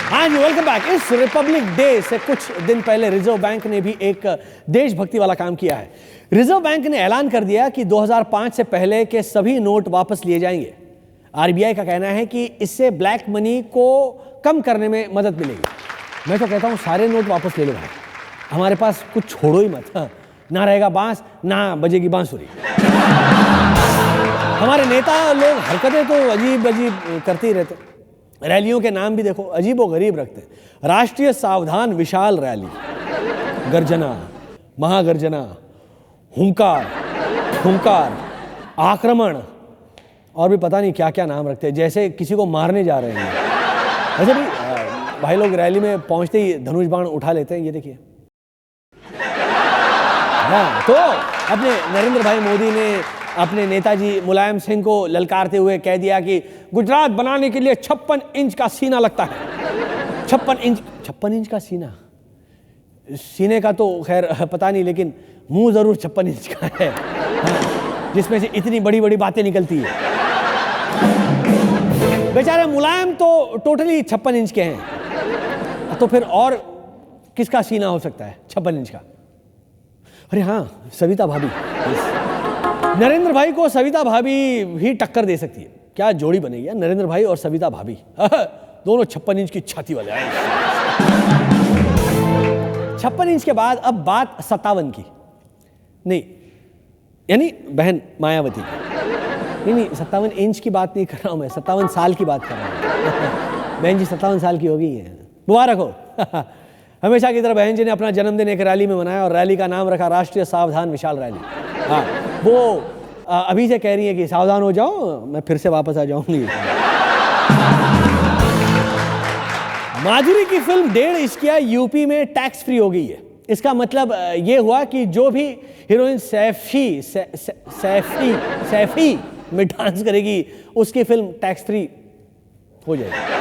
हाँ जी, welcome back. इस Republic day से कुछ दिन पहले रिजर्व बैंक ने भी एक देशभक्ति वाला काम किया है। रिजर्व बैंक ने ऐलान कर दिया कि 2005 से पहले के सभी नोट वापस लिए जाएंगे। आरबीआई का कहना है कि इससे ब्लैक मनी को कम करने में मदद मिलेगी। मैं तो कहता हूँ सारे नोट वापस ले लो भाई, हमारे पास कुछ छोड़ो ही मत। हाँ, ना रहेगा बांस ना बजेगी बांसुरी। हमारे नेता लोग हरकतें तो अजीब अजीब करते ही रहते। रैलियों के नाम भी देखो अजीब व गरीब रखते। राष्ट्रीय सावधान विशाल रैली, गर्जना, महागर्जना, हुंकार, हुंकार, आक्रमण और भी पता नहीं क्या क्या नाम रखते हैं, जैसे किसी को मारने जा रहे हैं। वैसे भी भाई लोग रैली में पहुंचते ही धनुष बाण उठा लेते हैं, ये देखिए। हाँ, तो अपने नरेंद्र भाई मोदी ने अपने नेताजी मुलायम सिंह को ललकारते हुए कह दिया कि गुजरात बनाने के लिए 56 इंच का सीना लगता है। 56 इंच का सीना, सीने का तो खैर पता नहीं, लेकिन मुंह जरूर 56 इंच का है, जिसमें से इतनी बड़ी बड़ी बातें निकलती है। बेचारे मुलायम तो टोटली 56 इंच के हैं, तो फिर और किसका सीना हो सकता है 56 इंच का? अरे हाँ, सविता भाभी। नरेंद्र भाई को सविता भाभी भी टक्कर दे सकती है। क्या जोड़ी बनेगी नरेंद्र भाई और सविता भाभी। दोनों 56 इंच की छाती वाले आए। 56 इंच के बाद अब बात 57 की, नहीं यानी बहन मायावती की। नहीं 57 इंच की बात नहीं कर रहा हूं मैं, 57 साल की बात कर रहा हूं। बहन जी 57 साल की होगी, मुबारक हो। हमेशा की तरह बहन जी ने अपना जन्मदिन एक रैली में मनाया और रैली का नाम रखा राष्ट्रीय सावधान विशाल रैली। हाँ, वो अभी से कह रही है कि सावधान हो जाओ, मैं फिर से वापस आ जाऊंगी। माधुरी की फिल्म 1.5 इश्किया यूपी में टैक्स फ्री हो गई है। इसका मतलब ये हुआ कि जो भी हीरोइन सैफी में डांस करेगी उसकी फिल्म टैक्स फ्री हो जाएगी।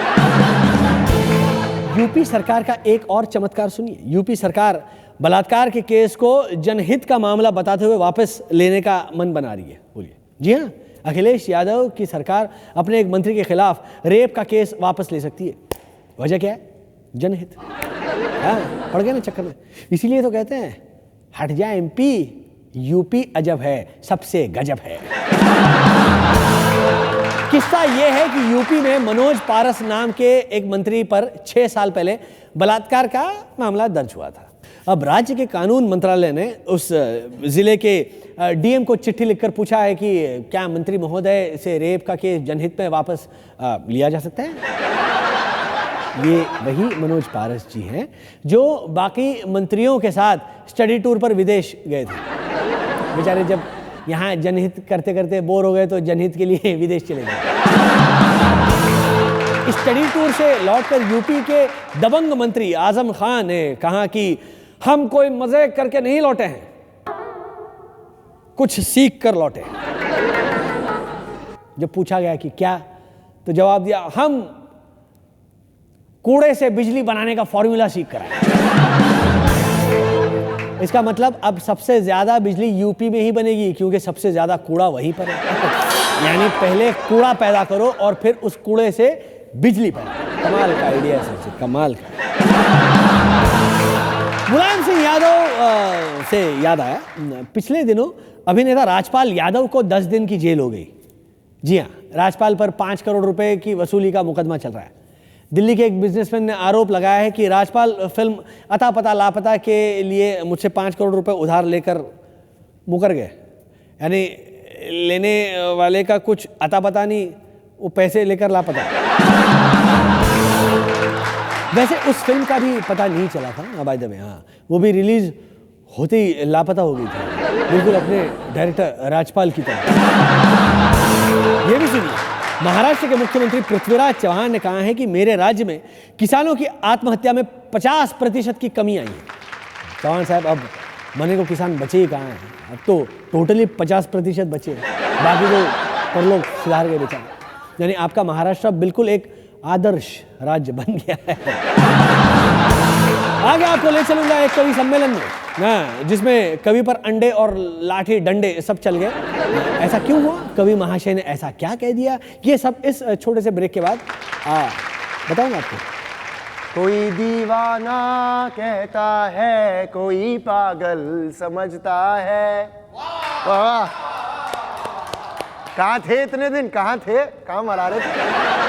यूपी सरकार का एक और चमत्कार सुनिए। यूपी सरकार बलात्कार के केस को जनहित का मामला बताते हुए वापस लेने का मन बना रही है। बोलिए। जी हाँ, अखिलेश यादव की सरकार अपने एक मंत्री के खिलाफ रेप का केस वापस ले सकती है। वजह क्या है? जनहित। हाँ, पड़ गए ना चक्कर में। इसीलिए तो कहते हैं हट जा एमपी, यूपी अजब है, सबसे गजब है। किस्सा यह है कि यूपी में मनोज पारस नाम के एक मंत्री पर 6 साल पहले बलात्कार का मामला दर्ज हुआ था। अब राज्य के कानून मंत्रालय ने उस जिले के डीएम को चिट्ठी लिखकर पूछा है कि क्या मंत्री महोदय से रेप का केस जनहित में वापस लिया जा सकता है। ये वही मनोज पारस जी हैं जो बाकी मंत्रियों के साथ स्टडी टूर पर विदेश गए थे। बेचारे जब यहाँ जनहित करते करते बोर हो गए तो जनहित के लिए विदेश चले गए। स्टडी टूर से लौटकर यूपी के दबंग मंत्री आजम खान ने कहा कि हम कोई मजे करके नहीं लौटे हैं, कुछ सीख कर लौटे हैं। जब पूछा गया कि क्या, तो जवाब दिया हम कूड़े से बिजली बनाने का फॉर्मूला सीख कर आए। इसका मतलब अब सबसे ज्यादा बिजली यूपी में ही बनेगी क्योंकि सबसे ज्यादा कूड़ा वहीं पर है। यानी पहले कूड़ा पैदा करो और फिर उस कूड़े से बिजली पैदा। कमाल का आइडिया है, सबसे कमाल का। मुलायम सिंह यादव से याद आया, पिछले दिनों अभिनेता राजपाल यादव को 10 दिन की जेल हो गई। जी हाँ, राजपाल पर 5 करोड़ रुपए की वसूली का मुकदमा चल रहा है। दिल्ली के एक बिजनेसमैन ने आरोप लगाया है कि राजपाल फिल्म अता पता लापता के लिए मुझसे 5 करोड़ रुपए उधार लेकर मुकर गए। यानी लेने वाले का कुछ अता पता नहीं, वो पैसे लेकर लापता। वैसे उस फिल्म का भी पता नहीं चला था बाय द वे। हाँ, वो भी रिलीज होते ही लापता हो गई थी, बिल्कुल अपने डायरेक्टर राजपाल की तरह। ये भी सुनिए, महाराष्ट्र के मुख्यमंत्री पृथ्वीराज चौहान ने कहा है कि मेरे राज्य में किसानों की आत्महत्या में 50% की कमी आई है। चौहान साहब, अब मने को किसान बचे ही कहाँ हैं? अब तो टोटली 50% बचे, बाकी तो पर लोग सुधार गए बेचारे। यानी आपका महाराष्ट्र बिल्कुल एक आदर्श राज्य बन गया है। आगे आपको ले चलूंगा एक कवि सम्मेलन में, जिसमें कवि पर अंडे और लाठी डंडे सब चल गए। ऐसा क्यों हुआ? कवि महाशय ने ऐसा क्या कह दिया? ये सब इस छोटे से ब्रेक के बाद बताऊंगा आपको। कोई दीवाना कहता है, कोई पागल समझता है। वाह, कहाँ थे इतने दिन, कहाँ थे, कहाँ मरा रहे थे?